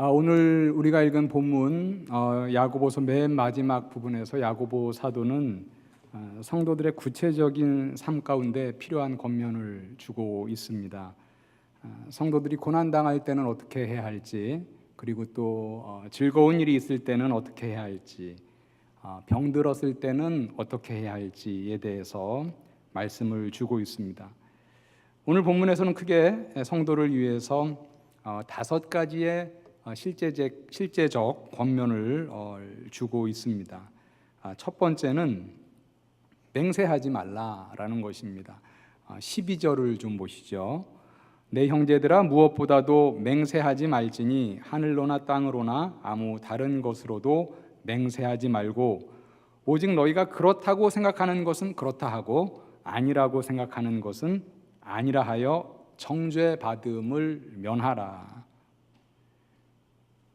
오늘 우리가 읽은 본문 야고보서 맨 마지막 부분에서 야고보 사도는 성도들의 구체적인 삶 가운데 필요한 권면을 주고 있습니다. 성도들이 고난당할 때는 어떻게 해야 할지, 그리고 또 즐거운 일이 있을 때는 어떻게 해야 할지, 병들었을 때는 어떻게 해야 할지에 대해서 말씀을 주고 있습니다. 오늘 본문에서는 크게 성도를 위해서 5가지의 실제적 권면을 주고 있습니다. 첫 번째는 맹세하지 말라라는 것입니다. 12절을 좀 보시죠. 내 형제들아, 무엇보다도 맹세하지 말지니 하늘로나 땅으로나 아무 다른 것으로도 맹세하지 말고 오직 너희가 그렇다고 생각하는 것은 그렇다 하고 아니라고 생각하는 것은 아니라 하여 정죄받음을 면하라.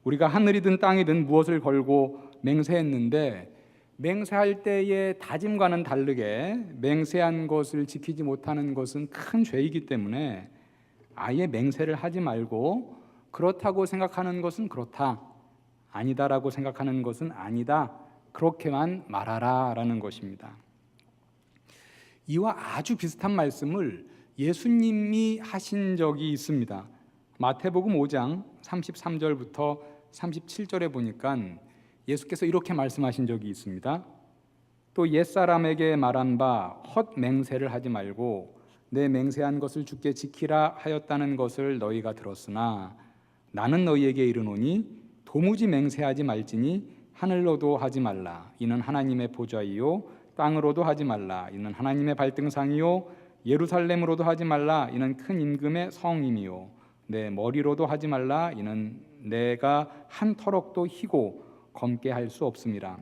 우리가 하늘이든 땅이든 무엇을 걸고 맹세했는데 맹세할 때의 다짐과는 다르게 맹세한 것을 지키지 못하는 것은 큰 죄이기 때문에 아예 맹세를 하지 말고 그렇다고 생각하는 것은 그렇다, 아니다라고 생각하는 것은 아니다, 그렇게만 말하라 라는 것입니다. 이와 아주 비슷한 말씀을 예수님이 하신 적이 있습니다. 마태복음 5장 33절부터 37절에 보니까 예수께서 이렇게 말씀하신 적이 있습니다. 또 옛사람에게 말한 바 헛맹세를 하지 말고 내 맹세한 것을 주께 지키라 하였다는 것을 너희가 들었으나 나는 너희에게 이르노니 도무지 맹세하지 말지니 하늘로도 하지 말라 이는 하나님의 보좌이요 땅으로도 하지 말라 이는 하나님의 발등상이요 예루살렘으로도 하지 말라 이는 큰 임금의 성임이요 내 머리로도 하지 말라 이는 내가 한 터럭도 희고 검게 할 수 없음이라.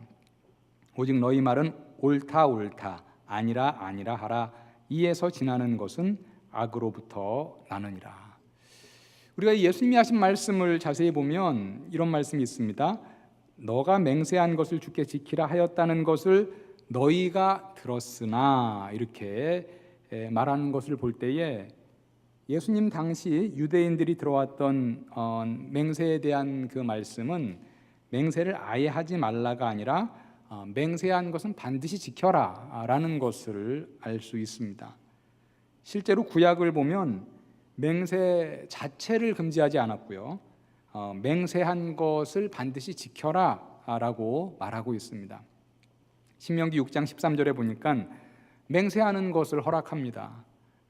오직 너희 말은 옳다 옳다 아니라 아니라 하라. 이에서 지나는 것은 악으로부터 나느니라. 우리가 예수님이 하신 말씀을 자세히 보면 이런 말씀이 있습니다. 너가 맹세한 것을 주께 지키라 하였다는 것을 너희가 들었으나, 이렇게 말하는 것을 볼 때에 예수님 당시 유대인들이 들어왔던 맹세에 대한 그 말씀은 맹세를 아예 하지 말라가 아니라 맹세한 것은 반드시 지켜라 라는 것을 알 수 있습니다. 실제로 구약을 보면 맹세 자체를 금지하지 않았고요, 맹세한 것을 반드시 지켜라 라고 말하고 있습니다. 신명기 6장 13절에 보니까 맹세하는 것을 허락합니다.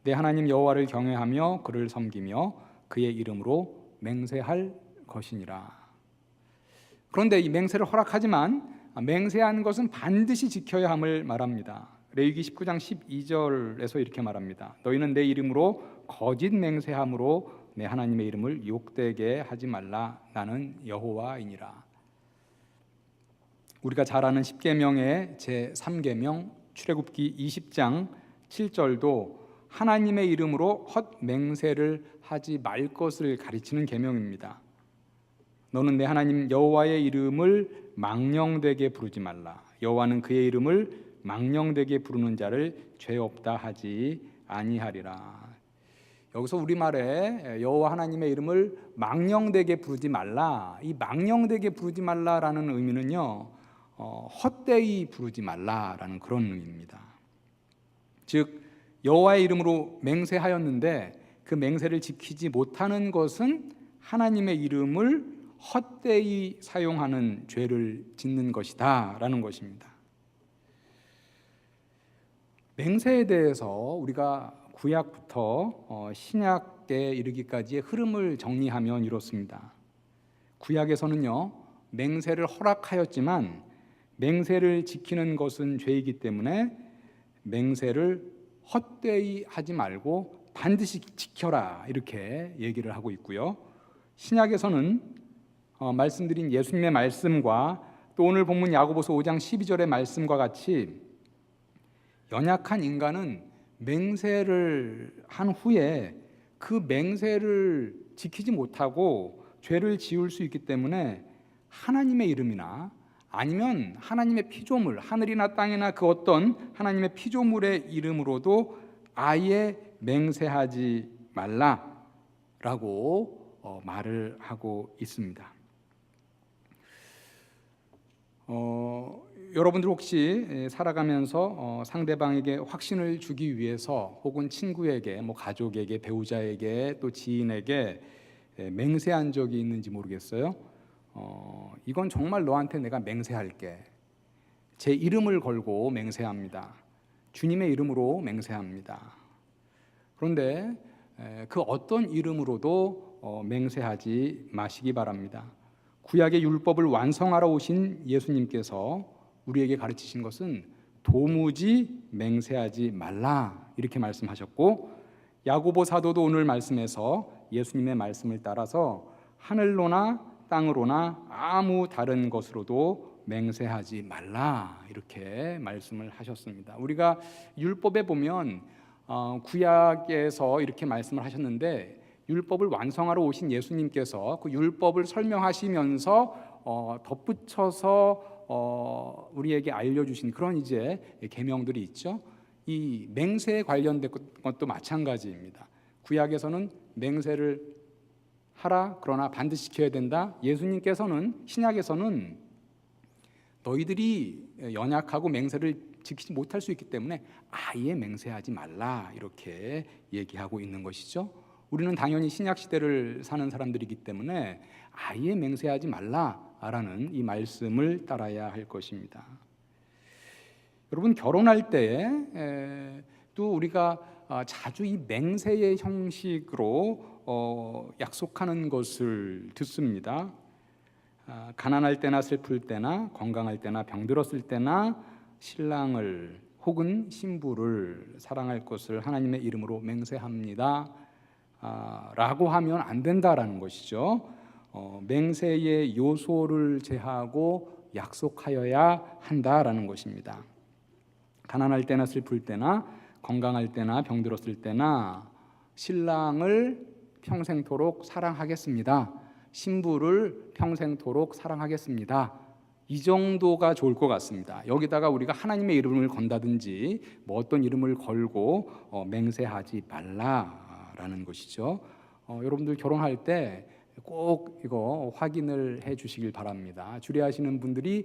내 하나님 여호와를 경외하며 그를 섬기며 그의 이름으로 맹세할 것이니라. 그런데 이 맹세를 허락하지만 맹세한 것은 반드시 지켜야 함을 말합니다. 레위기 19장 12절에서 이렇게 말합니다. 너희는 내 이름으로 거짓 맹세함으로 내 하나님의 이름을 욕되게 하지 말라. 나는 여호와이니라. 우리가 잘 아는 십계명의 제3계명 출애굽기 20장 7절도 하나님의 이름으로 헛맹세를 하지 말 것을 가르치는 계명입니다. 너는 내 하나님 여호와의 이름을 망령되게 부르지 말라. 여호와는 그의 이름을 망령되게 부르는 자를 죄 없다 하지 아니하리라. 여기서 우리말에 여호와 하나님의 이름을 망령되게 부르지 말라, 이 망령되게 부르지 말라라는 의미는요, 헛되이 부르지 말라라는 그런 의미입니다. 즉 여호와의 이름으로 맹세하였는데 그 맹세를 지키지 못하는 것은 하나님의 이름을 헛되이 사용하는 죄를 짓는 것이다 라는 것입니다. 맹세에 대해서 우리가 구약부터 신약에 이르기까지의 흐름을 정리하면 이렇습니다. 구약에서는요, 맹세를 허락하였지만 맹세를 지키는 것은 죄이기 때문에 맹세를 헛되이 하지 말고 반드시 지켜라, 이렇게 얘기를 하고 있고요. 신약에서는 말씀드린 예수님의 말씀과 또 오늘 본문 야고보서 5장 12절의 말씀과 같이 연약한 인간은 맹세를 한 후에 그 맹세를 지키지 못하고 죄를 지을 수 있기 때문에 하나님의 이름이나 아니면 하나님의 피조물, 하늘이나 땅이나 그 어떤 하나님의 피조물의 이름으로도 아예 맹세하지 말라라고 말을 하고 있습니다. 여러분들 혹시 살아가면서 상대방에게 확신을 주기 위해서 혹은 친구에게, 가족에게, 배우자에게, 또 지인에게 맹세한 적이 있는지 모르겠어요. 이건 정말 너한테 내가 맹세할게. 제 이름을 걸고 맹세합니다. 주님의 이름으로 맹세합니다. 그런데 그 어떤 이름으로도 맹세하지 마시기 바랍니다. 구약의 율법을 완성하러 오신 예수님께서 우리에게 가르치신 것은 도무지 맹세하지 말라 이렇게 말씀하셨고, 야고보 사도도 오늘 말씀에서 예수님의 말씀을 따라서 하늘로나 땅으로나 아무 다른 것으로도 맹세하지 말라 이렇게 말씀을 하셨습니다. 우리가 율법에 보면 구약에서 이렇게 말씀을 하셨는데, 율법을 완성하러 오신 예수님께서 그 율법을 설명하시면서 덧붙여서 우리에게 알려주신 그런 이제 계명들이 있죠. 이 맹세에 관련된 것도 마찬가지입니다. 구약에서는 맹세를 하라, 그러나 반드시 지켜야 된다. 예수님께서는 신약에서는 너희들이 연약하고 맹세를 지키지 못할 수 있기 때문에 아예 맹세하지 말라 이렇게 얘기하고 있는 것이죠. 우리는 당연히 신약 시대를 사는 사람들이기 때문에 아예 맹세하지 말라라는 이 말씀을 따라야 할 것입니다. 여러분, 결혼할 때 또 우리가 자주 이 맹세의 형식으로 약속하는 것을 듣습니다. 가난할 때나 슬플 때나 건강할 때나 병들었을 때나 신랑을 혹은 신부를 사랑할 것을 하나님의 이름으로 맹세합니다 라고 하면 안 된다라는 것이죠. 맹세의 요소를 제하고 약속하여야 한다라는 것입니다. 가난할 때나 슬플 때나 건강할 때나 병들었을 때나 신랑을 평생토록 사랑하겠습니다, 신부를 평생토록 사랑하겠습니다, 이 정도가 좋을 것 같습니다. 여기다가 우리가 하나님의 이름을 건다든지 어떤 이름을 걸고 맹세하지 말라라는 것이죠. 여러분들 결혼할 때 꼭 이거 확인을 해 주시길 바랍니다. 주례하시는 분들이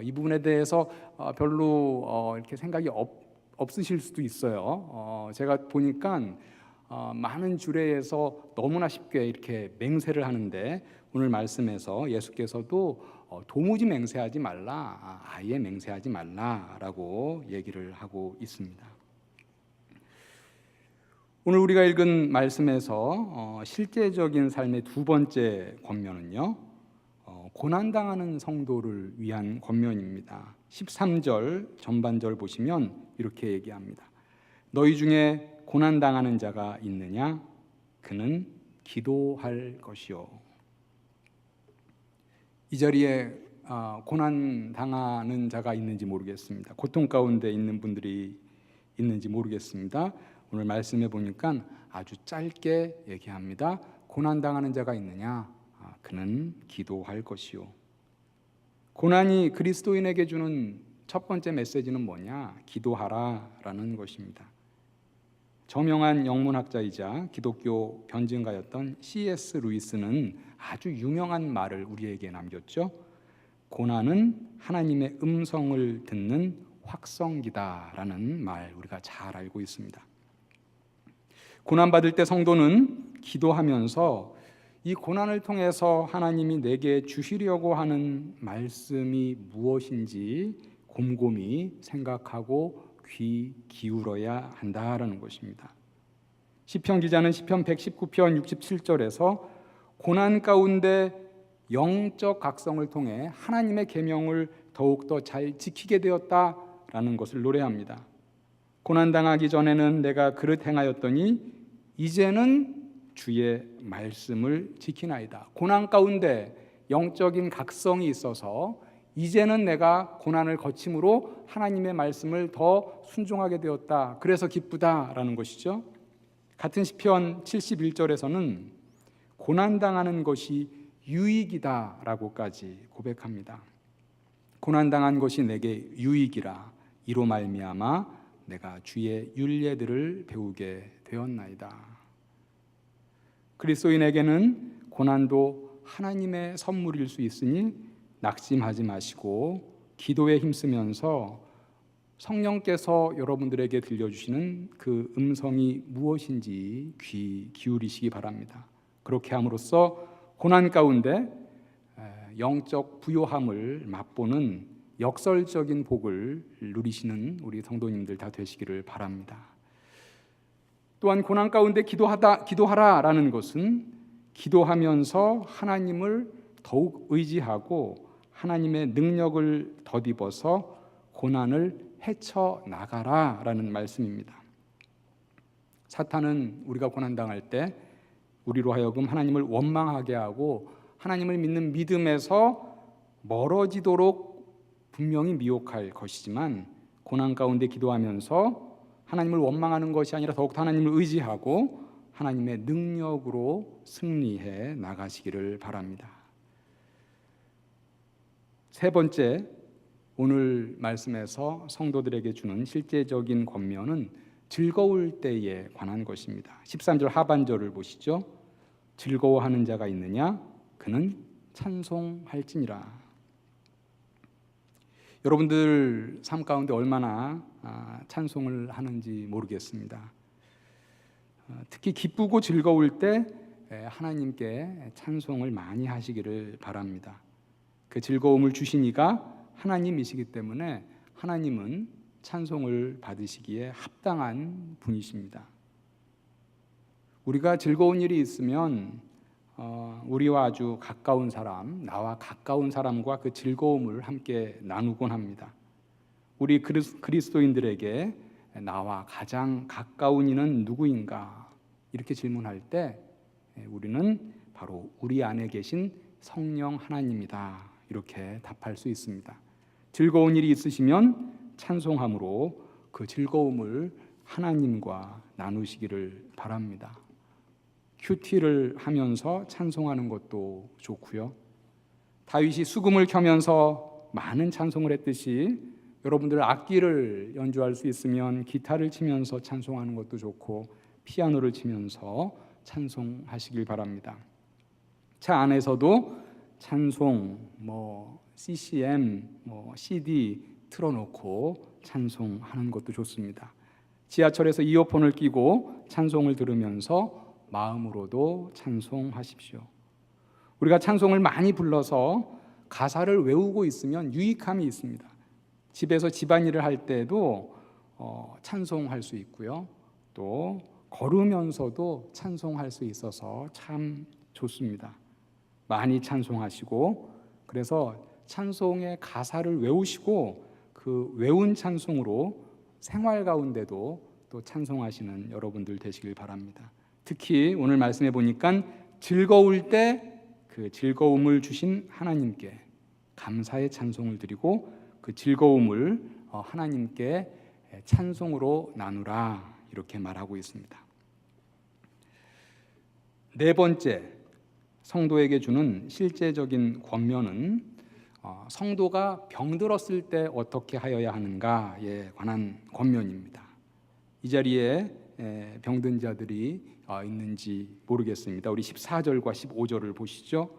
이 부분에 대해서 별로 이렇게 생각이 없으실 수도 있어요. 제가 보니까 많은 주례에서 너무나 쉽게 이렇게 맹세를 하는데, 오늘 말씀에서 예수께서도 도무지 맹세하지 말라, 아예 맹세하지 말라라고 얘기를 하고 있습니다. 오늘 우리가 읽은 말씀에서 실제적인 삶의 두 번째 권면은요, 고난당하는 성도를 위한 권면입니다. 13절 전반절 보시면 이렇게 얘기합니다. 너희 중에 고난당하는 자가 있느냐? 그는 기도할 것이요. 이 자리에 고난당하는 자가 있는지 모르겠습니다. 고통 가운데 있는 분들이 있는지 모르겠습니다. 오늘 말씀해 보니까 아주 짧게 얘기합니다. 고난당하는 자가 있느냐? 그는 기도할 것이요. 고난이 그리스도인에게 주는 첫 번째 메시지는 뭐냐? 기도하라라는 것입니다. 저명한 영문학자이자 기독교 변증가였던 C.S. 루이스는 아주 유명한 말을 우리에게 남겼죠. 고난은 하나님의 음성을 듣는 확성기다라는 말, 우리가 잘 알고 있습니다. 고난받을 때 성도는 기도하면서 이 고난을 통해서 하나님이 내게 주시려고 하는 말씀이 무엇인지 곰곰이 생각하고 귀 기울여야 한다라는 것입니다. 시편 기자는 시편 119편 67절에서 고난 가운데 영적 각성을 통해 하나님의 계명을 더욱더 잘 지키게 되었다라는 것을 노래합니다. 고난당하기 전에는 내가 그릇 행하였더니 이제는 주의 말씀을 지키나이다. 고난 가운데 영적인 각성이 있어서 이제는 내가 고난을 거침으로 하나님의 말씀을 더 순종하게 되었다, 그래서 기쁘다라는 것이죠. 같은 시편 71절에서는 고난당하는 것이 유익이다라고까지 고백합니다. 고난당한 것이 내게 유익이라, 이로 말미암아 내가 주의 율례들을 배우게 되었나이다. 그리스도인에게는 고난도 하나님의 선물일 수 있으니 낙심하지 마시고 기도에 힘쓰면서 성령께서 여러분들에게 들려주시는 그 음성이 무엇인지 귀 기울이시기 바랍니다. 그렇게 함으로써 고난 가운데 영적 부요함을 맛보는 역설적인 복을 누리시는 우리 성도님들 다 되시기를 바랍니다. 또한 고난 가운데 기도하라라는 것은 기도하면서 하나님을 더욱 의지하고 하나님의 능력을 덧입어서 고난을 헤쳐나가라라는 말씀입니다. 사탄은 우리가 고난당할 때 우리로 하여금 하나님을 원망하게 하고 하나님을 믿는 믿음에서 멀어지도록 분명히 미혹할 것이지만, 고난 가운데 기도하면서 하나님을 원망하는 것이 아니라 더욱더 하나님을 의지하고 하나님의 능력으로 승리해 나가시기를 바랍니다. 세 번째, 오늘 말씀에서 성도들에게 주는 실제적인 권면은 즐거울 때에 관한 것입니다. 13절 하반절을 보시죠. 즐거워하는 자가 있느냐? 그는 찬송할지니라. 여러분들 삶 가운데 얼마나 찬송을 하는지 모르겠습니다. 특히 기쁘고 즐거울 때 하나님께 찬송을 많이 하시기를 바랍니다. 그 즐거움을 주신 이가 하나님이시기 때문에 하나님은 찬송을 받으시기에 합당한 분이십니다. 우리가 즐거운 일이 있으면 우리와 아주 가까운 사람, 나와 가까운 사람과 그 즐거움을 함께 나누곤 합니다. 우리 그리스도인들에게 나와 가장 가까운 이는 누구인가? 이렇게 질문할 때 우리는 바로 우리 안에 계신 성령 하나님이다, 이렇게 답할 수 있습니다. 즐거운 일이 있으시면 찬송함으로 그 즐거움을 하나님과 나누시기를 바랍니다. 큐티를 하면서 찬송하는 것도 좋고요. 다윗이 수금을 켜면서 많은 찬송을 했듯이 여러분들 악기를 연주할 수 있으면 기타를 치면서 찬송하는 것도 좋고 피아노를 치면서 찬송하시길 바랍니다. 차 안에서도 찬송, CCM, CD 틀어놓고 찬송하는 것도 좋습니다. 지하철에서 이어폰을 끼고 찬송을 들으면서 마음으로도 찬송하십시오. 우리가 찬송을 많이 불러서 가사를 외우고 있으면 유익함이 있습니다. 집에서 집안일을 할 때도 찬송할 수 있고요. 또 걸으면서도 찬송할 수 있어서 참 좋습니다. 많이 찬송하시고, 그래서 찬송의 가사를 외우시고 그 외운 찬송으로 생활 가운데도 또 찬송하시는 여러분들 되시길 바랍니다. 특히 오늘 말씀해 보니까 즐거울 때 그 즐거움을 주신 하나님께 감사의 찬송을 드리고 그 즐거움을 하나님께 찬송으로 나누라, 이렇게 말하고 있습니다. 네 번째, 성도에게 주는 실제적인 권면은 성도가 병들었을 때 어떻게 하여야 하는가에 관한 권면입니다. 이 자리에 병든 자들이 있는지 모르겠습니다. 우리 14절과 15절을 보시죠.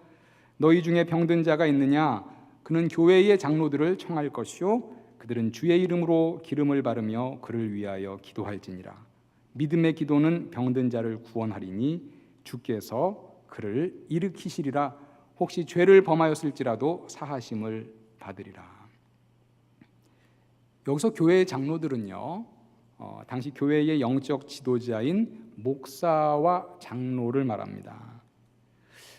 너희 중에 병든 자가 있느냐? 그는 교회의 장로들을 청할 것이요 그들은 주의 이름으로 기름을 바르며 그를 위하여 기도할지니라. 믿음의 기도는 병든 자를 구원하리니 주께서 그를 일으키시리라. 혹시 죄를 범하였을지라도 사하심을 받으리라. 여기서 교회의 장로들은요, 당시 교회의 영적 지도자인 목사와 장로를 말합니다.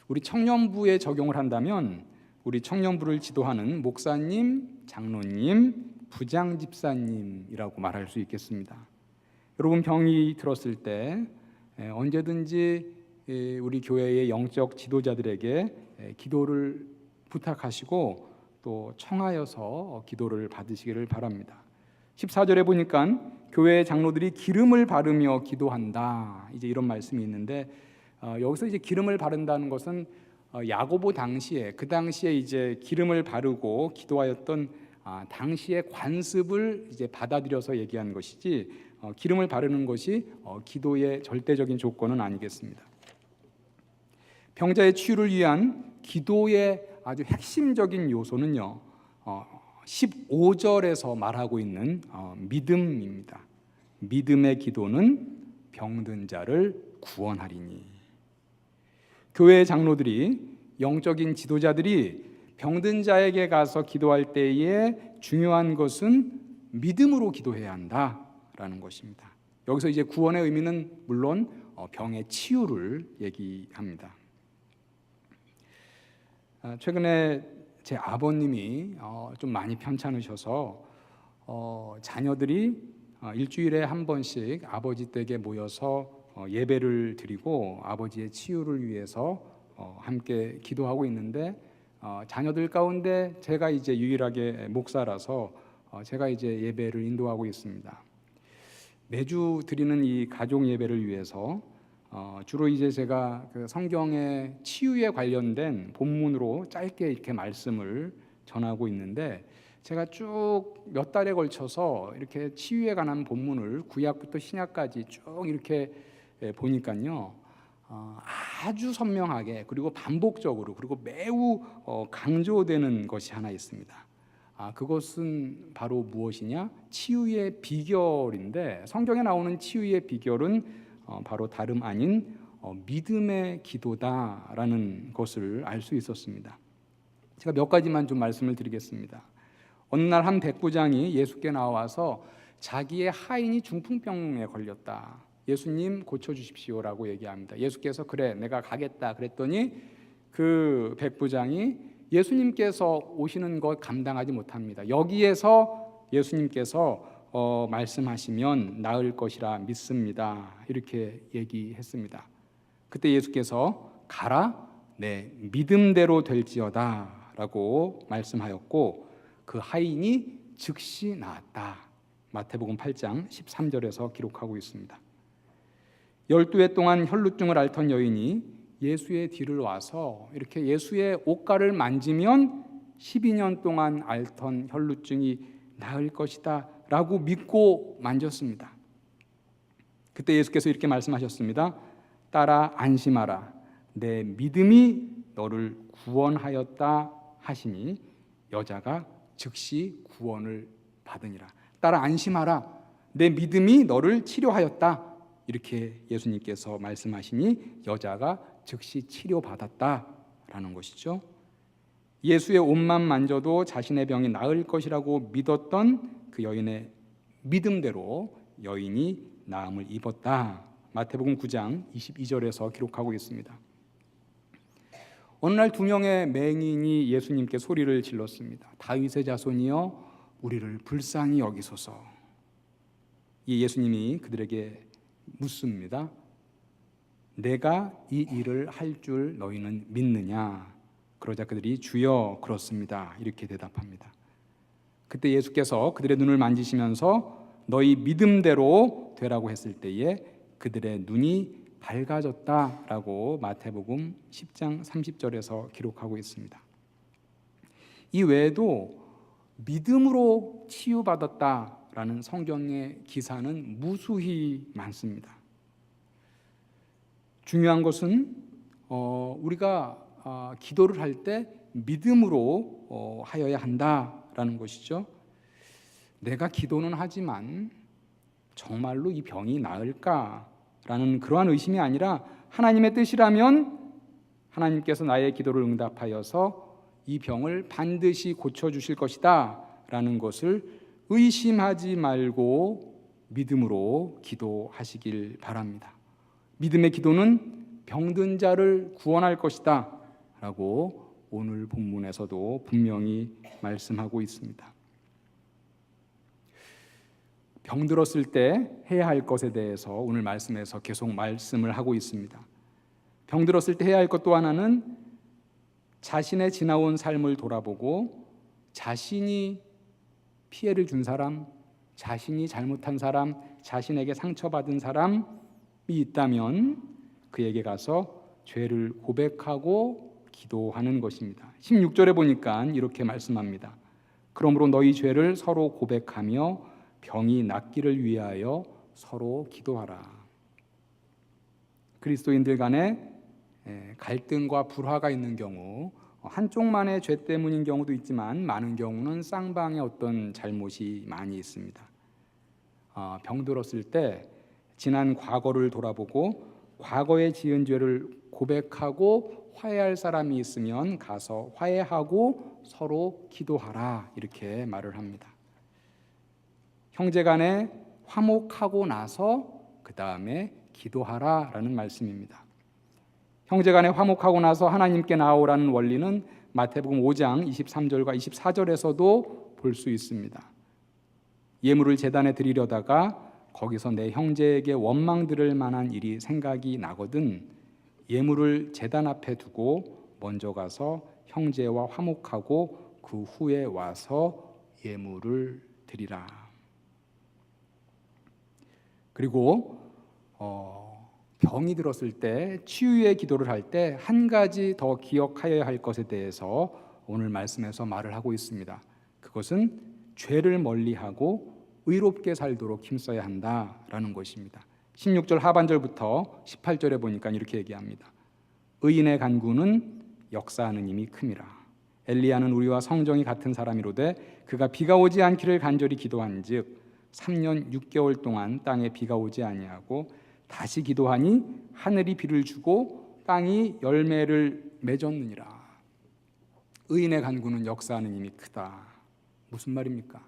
우리 청년부에 적용을 한다면 우리 청년부를 지도하는 목사님, 장로님, 부장 집사님이라고 말할 수 있겠습니다. 여러분 병이 들었을 때 언제든지 우리 교회의 영적 지도자들에게 기도를 부탁하시고 또 청하여서 기도를 받으시기를 바랍니다. 14절에 보니까 교회의 장로들이 기름을 바르며 기도한다, 이제 이런 말씀이 있는데 여기서 이제 기름을 바른다는 것은 야고보 당시에 그 당시에 이제 기름을 바르고 기도하였던 당시의 관습을 이제 받아들여서 얘기한 것이지 기름을 바르는 것이 기도의 절대적인 조건은 아니겠습니다. 병자의 치유를 위한 기도의 아주 핵심적인 요소는요, 15절에서 말하고 있는 믿음입니다. 믿음의 기도는 병든 자를 구원하리니. 교회 장로들이, 영적인 지도자들이 병든 자에게 가서 기도할 때에 중요한 것은 믿음으로 기도해야 한다라는 것입니다. 여기서 이제 구원의 의미는 물론 병의 치유를 얘기합니다. 최근에 제 아버님이 좀 많이 편찮으셔서 자녀들이 일주일에 한 번씩 아버지 댁에 모여서 예배를 드리고 아버지의 치유를 위해서 함께 기도하고 있는데, 자녀들 가운데 제가 이제 유일하게 목사라서 제가 이제 예배를 인도하고 있습니다. 매주 드리는 이 가족 예배를 위해서 주로 이제 제가 그 성경의 치유에 관련된 본문으로 짧게 이렇게 말씀을 전하고 있는데, 제가 쭉 몇 달에 걸쳐서 이렇게 치유에 관한 본문을 구약부터 신약까지 쭉 이렇게 보니까요, 아주 선명하게 그리고 반복적으로 그리고 매우 강조되는 것이 하나 있습니다. 그것은 바로 무엇이냐? 치유의 비결인데, 성경에 나오는 치유의 비결은 바로 다름 아닌 믿음의 기도다라는 것을 알 수 있었습니다. 제가 몇 가지만 좀 말씀을 드리겠습니다. 어느 날 한 백부장이 예수께 나와서 자기의 하인이 중풍병에 걸렸다, 예수님 고쳐주십시오라고 얘기합니다. 예수께서 그래 내가 가겠다 그랬더니 그 백부장이 예수님께서 오시는 것 감당하지 못합니다. 여기에서 예수님께서 말씀하시면 나을 것이라 믿습니다, 이렇게 얘기했습니다. 그때 예수께서 가라, 내 믿음대로 될지어다 라고 말씀하였고, 그 하인이 즉시 나았다. 마태복음 8장 13절에서 기록하고 있습니다. 12해 동안 혈루증을 앓던 여인이 예수의 뒤를 와서 이렇게 예수의 옷가를 만지면 12년 동안 앓던 혈루증이 나을 것이다 라고 믿고 만졌습니다. 그때 예수께서 이렇게 말씀하셨습니다. 따라 안심하라, 내 믿음이 너를 구원하였다 하시니 여자가 즉시 구원을 받으니라. 따라 안심하라, 내 믿음이 너를 치료하였다, 이렇게 예수님께서 말씀하시니 여자가 즉시 치료받았다라는 것이죠. 예수의 옷만 만져도 자신의 병이 나을 것이라고 믿었던 그 여인의 믿음대로 여인이 나음을 입었다. 마태복음 9장 22절에서 기록하고 있습니다. 어느 날 두 명의 맹인이 예수님께 소리를 질렀습니다. 다윗의 자손이여 우리를 불쌍히 여기소서. 이 예수님이 그들에게 묻습니다. 내가 이 일을 할 줄 너희는 믿느냐? 그러자 그들이 주여 그렇습니다, 이렇게 대답합니다. 그때 예수께서 그들의 눈을 만지시면서 너희 믿음대로 되라고 했을 때에 그들의 눈이 밝아졌다라고 마태복음 10장 30절에서 기록하고 있습니다. 이 외에도 믿음으로 치유받았다라는 성경의 기사는 무수히 많습니다. 중요한 것은 우리가 기도를 할 때 믿음으로 하여야 한다라는 것이죠. 내가 기도는 하지만 정말로 이 병이 나을까라는 그러한 의심이 아니라, 하나님의 뜻이라면 하나님께서 나의 기도를 응답하여서 이 병을 반드시 고쳐주실 것이다 라는 것을 의심하지 말고 믿음으로 기도하시길 바랍니다. 믿음의 기도는 병든 자를 구원할 것이다 라고 오늘 본문에서도 분명히 말씀하고 있습니다. 병들었을 때 해야 할 것에 대해서 오늘 말씀에서 계속 말씀을 하고 있습니다. 병들었을 때 해야 할 것 또 하나는 자신의 지나온 삶을 돌아보고 자신이 피해를 준 사람, 자신이 잘못한 사람, 자신에게 상처받은 사람이 있다면 그에게 가서 죄를 고백하고 기도하는 것입니다. 16절에 보니까 이렇게 말씀합니다. 그러므로 너희 죄를 서로 고백하며 병이 낫기를 위하여 서로 기도하라. 그리스도인들 간에 갈등과 불화가 있는 경우 한쪽만의 죄 때문인 경우도 있지만 많은 경우는 쌍방의 어떤 잘못이 많이 있습니다. 병들었을 때 지난 과거를 돌아보고 과거에 지은 죄를 고백하고 화해할 사람이 있으면 가서 화해하고 서로 기도하라, 이렇게 말을 합니다. 형제간에 화목하고 나서 그 다음에 기도하라라는 말씀입니다. 형제간에 화목하고 나서 하나님께 나아오라는 원리는 마태복음 5장 23절과 24절에서도 볼 수 있습니다. 예물을 제단에 드리려다가 거기서 내 형제에게 원망 들을 만한 일이 생각이 나거든 예물을 제단 앞에 두고 먼저 가서 형제와 화목하고 그 후에 와서 예물을 드리라. 그리고 병이 들었을 때 치유의 기도를 할 때 한 가지 더 기억하여야 할 것에 대해서 오늘 말씀에서 말을 하고 있습니다. 그것은 죄를 멀리하고 의롭게 살도록 힘써야 한다라는 것입니다. 16절 하반절부터 18절에 보니까 이렇게 얘기합니다. 의인의 간구는 역사하는 힘이 큼이라. 엘리야는 우리와 성정이 같은 사람이로되 그가 비가 오지 않기를 간절히 기도한즉 3년 6개월 동안 땅에 비가 오지 아니하고 다시 기도하니 하늘이 비를 주고 땅이 열매를 맺었느니라. 의인의 간구는 역사하는 힘이 크다. 무슨 말입니까?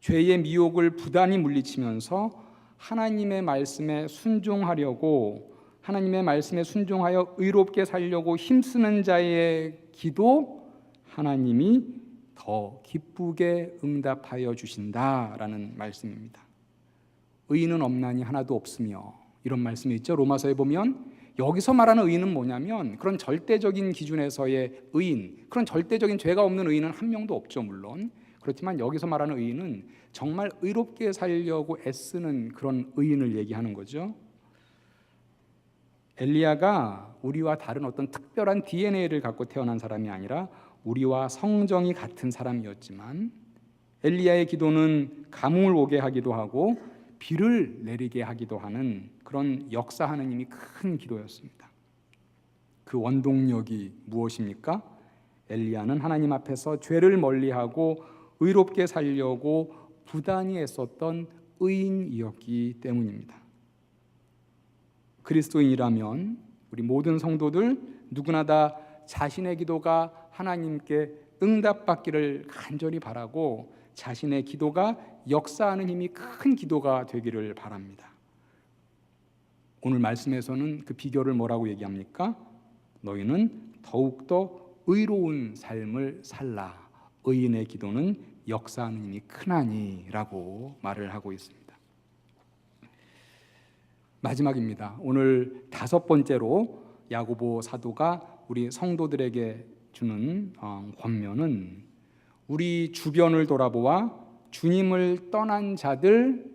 죄의 미혹을 부단히 물리치면서 하나님의 말씀에 순종하려고, 하나님의 말씀에 순종하여 의롭게 살려고 힘쓰는 자의 기도, 하나님이 더 기쁘게 응답하여 주신다라는 말씀입니다. 의인은 없나니 하나도 없으며, 이런 말씀이 있죠. 로마서에 보면 여기서 말하는 의인은 뭐냐면 그런 절대적인 기준에서의 의인, 그런 절대적인 죄가 없는 의인은 한 명도 없죠. 물론 그렇지만 여기서 말하는 의인은 정말 의롭게 살려고 애쓰는 그런 의인을 얘기하는 거죠. 엘리야가 우리와 다른 어떤 특별한 DNA를 갖고 태어난 사람이 아니라 우리와 성정이 같은 사람이었지만 엘리야의 기도는 가뭄을 오게 하기도 하고 비를 내리게 하기도 하는 그런 역사하는 힘이 큰 기도였습니다. 그 원동력이 무엇입니까? 엘리야는 하나님 앞에서 죄를 멀리하고 의롭게 살려고 부단히 애썼던 의인이었기 때문입니다. 그리스도인이라면 우리 모든 성도들 누구나 다 자신의 기도가 하나님께 응답받기를 간절히 바라고 자신의 기도가 역사하는 힘이 큰 기도가 되기를 바랍니다. 오늘 말씀에서는 그 비결을 뭐라고 얘기합니까? 너희는 더욱더 의로운 삶을 살라. 의인의 기도는 역사하는 힘이 크나니 라고 말을 하고 있습니다. 마지막입니다. 오늘 5번째로 야고보 사도가 우리 성도들에게 주는 권면은 우리 주변을 돌아보아 주님을 떠난 자들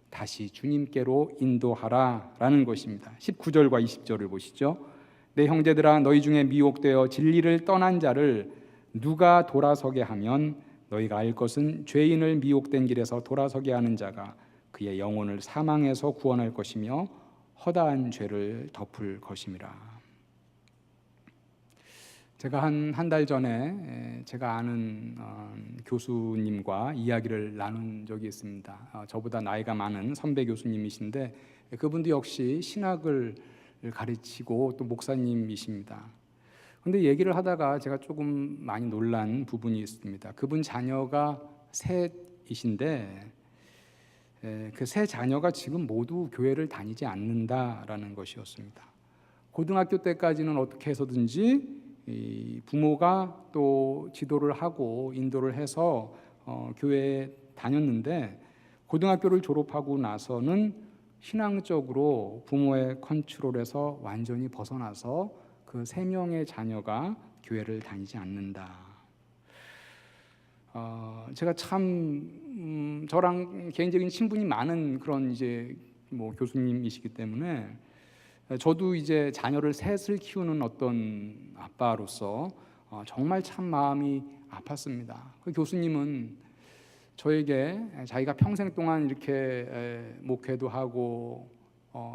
다시 주님께로 인도하라라는 것입니다. 19절과 20절을 보시죠. 내 형제들아 너희 중에 미혹되어 진리를 떠난 자를 누가 돌아서게 하면 너희가 알 것은 죄인을 미혹된 길에서 돌아서게 하는 자가 그의 영혼을 사망에서 구원할 것이며 허다한 죄를 덮을 것임이라. 제가 한 달 전에 제가 아는 교수님과 이야기를 나눈 적이 있습니다. 저보다 나이가 많은 선배 교수님이신데 그분도 역시 신학을 가르치고 또 목사님이십니다. 그런데 얘기를 하다가 제가 조금 많이 놀란 부분이 있습니다. 그분 자녀가 셋이신데 그 세 자녀가 지금 모두 교회를 다니지 않는다라는 것이었습니다. 고등학교 때까지는 어떻게 해서든지 부모가 또 지도를 하고 인도를 해서 교회에 다녔는데 고등학교를 졸업하고 나서는 신앙적으로 부모의 컨트롤에서 완전히 벗어나서 그 3명의 자녀가 교회를 다니지 않는다. 제가 참 저랑 개인적인 친분이 많은 그런 이제 교수님이시기 때문에 저도 이제 자녀를 셋을 키우는 어떤 아빠로서 정말 참 마음이 아팠습니다. 그 교수님은 저에게 자기가 평생 동안 이렇게 목회도 하고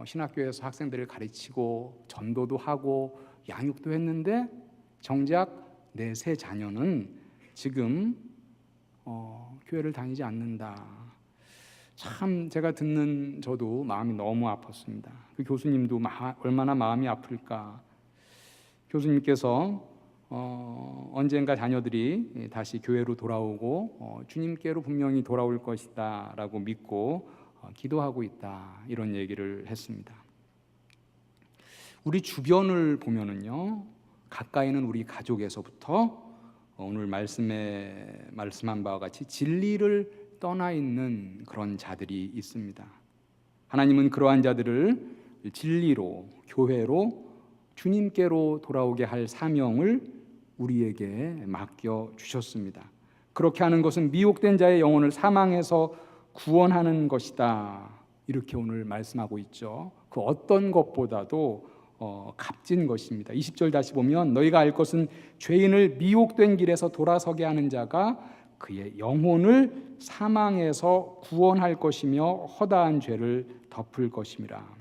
신학교에서 학생들을 가르치고 전도도 하고 양육도 했는데 정작 내 세 자녀는 지금 교회를 다니지 않는다. 참 제가 듣는 저도 마음이 너무 아팠습니다. 그 교수님도 얼마나 마음이 아플까. 교수님께서 언젠가 자녀들이 다시 교회로 돌아오고 주님께로 분명히 돌아올 것이다 라고 믿고 기도하고 있다, 이런 얘기를 했습니다. 우리 주변을 보면은요, 가까이는 우리 가족에서부터 오늘 말씀한 바와 같이 진리를 떠나 있는 그런 자들이 있습니다. 하나님은 그러한 자들을 진리로, 교회로, 주님께로 돌아오게 할 사명을 우리에게 맡겨 주셨습니다. 그렇게 하는 것은 미혹된 자의 영혼을 사망에서 구원하는 것이다, 이렇게 오늘 말씀하고 있죠. 그 어떤 것보다도 값진 것입니다. 20절 다시 보면 너희가 알 것은 죄인을 미혹된 길에서 돌아서게 하는 자가 그의 영혼을 사망에서 구원할 것이며 허다한 죄를 덮을 것임이라.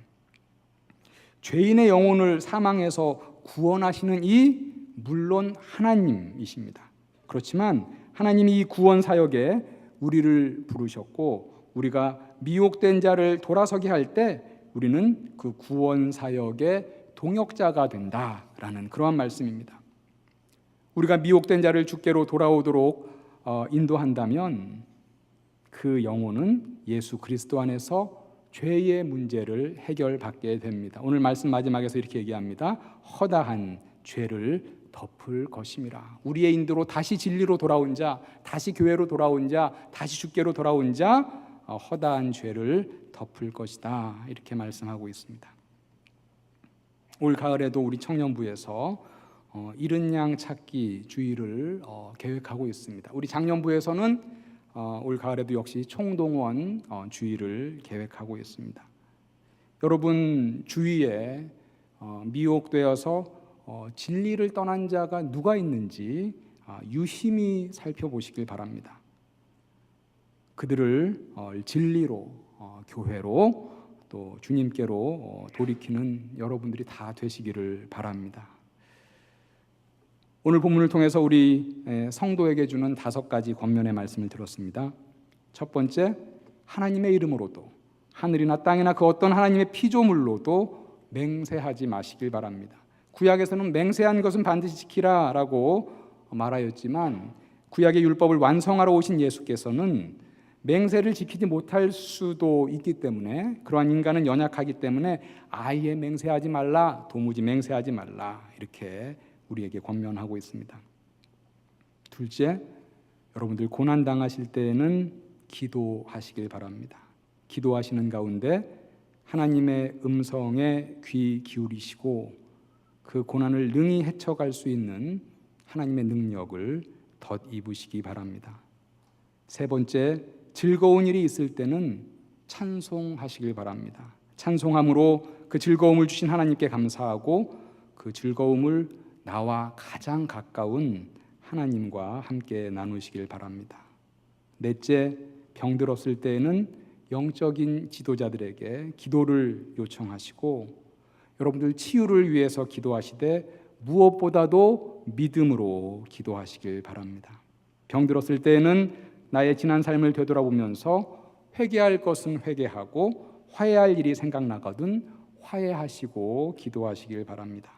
죄인의 영혼을 사망에서 구원하시는 이 물론 하나님이십니다. 그렇지만 하나님이 이 구원 사역에 우리를 부르셨고, 우리가 미혹된 자를 돌아서게 할 때 우리는 그 구원 사역의 동역자가 된다라는 그러한 말씀입니다. 우리가 미혹된 자를 주께로 돌아오도록 인도한다면 그 영혼은 예수 그리스도 안에서 죄의 문제를 해결받게 됩니다. 오늘 말씀 마지막에서 이렇게 얘기합니다. 허다한 죄를 덮을 것임이라. 우리의 인도로 다시 진리로 돌아온 자, 다시 교회로 돌아온 자, 다시 주께로 돌아온 자, 허다한 죄를 덮을 것이다, 이렇게 말씀하고 있습니다. 올 가을에도 우리 청년부에서 잃은 양 찾기 주일을 계획하고 있습니다. 우리 장년부에서는 올 가을에도 역시 총동원 주일을 계획하고 있습니다. 여러분 주위에 미혹되어서 진리를 떠난 자가 누가 있는지 유심히 살펴보시길 바랍니다. 그들을 진리로, 교회로, 또 주님께로 돌이키는 여러분들이 다 되시기를 바랍니다. 오늘 본문을 통해서 우리 성도에게 주는 5가지 권면의 말씀을 들었습니다. 첫 번째, 하나님의 이름으로도, 하늘이나 땅이나 그 어떤 하나님의 피조물로도 맹세하지 마시길 바랍니다. 구약에서는 맹세한 것은 반드시 지키라 라고 말하였지만, 구약의 율법을 완성하러 오신 예수께서는 맹세를 지키지 못할 수도 있기 때문에, 그러한 인간은 연약하기 때문에 아예 맹세하지 말라, 도무지 맹세하지 말라, 이렇게 우리에게 권면하고 있습니다. 둘째, 여러분들 고난 당하실 때에는 기도하시길 바랍니다. 기도하시는 가운데 하나님의 음성에 귀 기울이시고 그 고난을 능히 헤쳐갈 수 있는 하나님의 능력을 덧입으시기 바랍니다. 세 번째, 즐거운 일이 있을 때는 찬송하시길 바랍니다. 찬송함으로 그 즐거움을 주신 하나님께 감사하고 그 즐거움을 나와 가장 가까운 하나님과 함께 나누시길 바랍니다. 넷째, 병들었을 때에는 영적인 지도자들에게 기도를 요청하시고, 여러분들 치유를 위해서 기도하시되 무엇보다도 믿음으로 기도하시길 바랍니다. 병들었을 때에는 나의 지난 삶을 되돌아보면서 회개할 것은 회개하고 화해할 일이 생각나거든 화해하시고 기도하시길 바랍니다.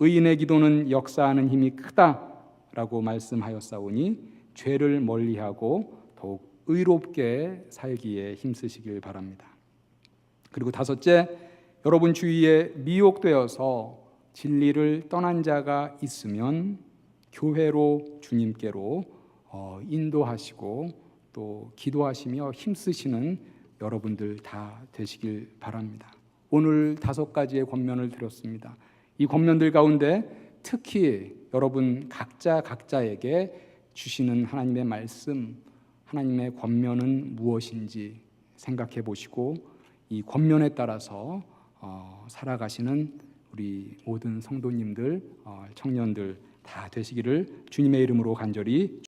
의인의 기도는 역사하는 힘이 크다라고 말씀하였사오니 죄를 멀리하고 더욱 의롭게 살기에 힘쓰시길 바랍니다. 그리고 다섯째, 여러분 주위에 미혹되어서 진리를 떠난 자가 있으면 교회로, 주님께로 인도하시고 또 기도하시며 힘쓰시는 여러분들 다 되시길 바랍니다. 오늘 5가지의 권면을 드렸습니다. 이 권면들 가운데 특히 여러분 각자에게 주시는 하나님의 말씀, 하나님의 권면은 무엇인지 생각해 보시고 이 권면에 따라서 살아가시는 우리 모든 성도님들, 청년들 다 되시기를 주님의 이름으로 간절히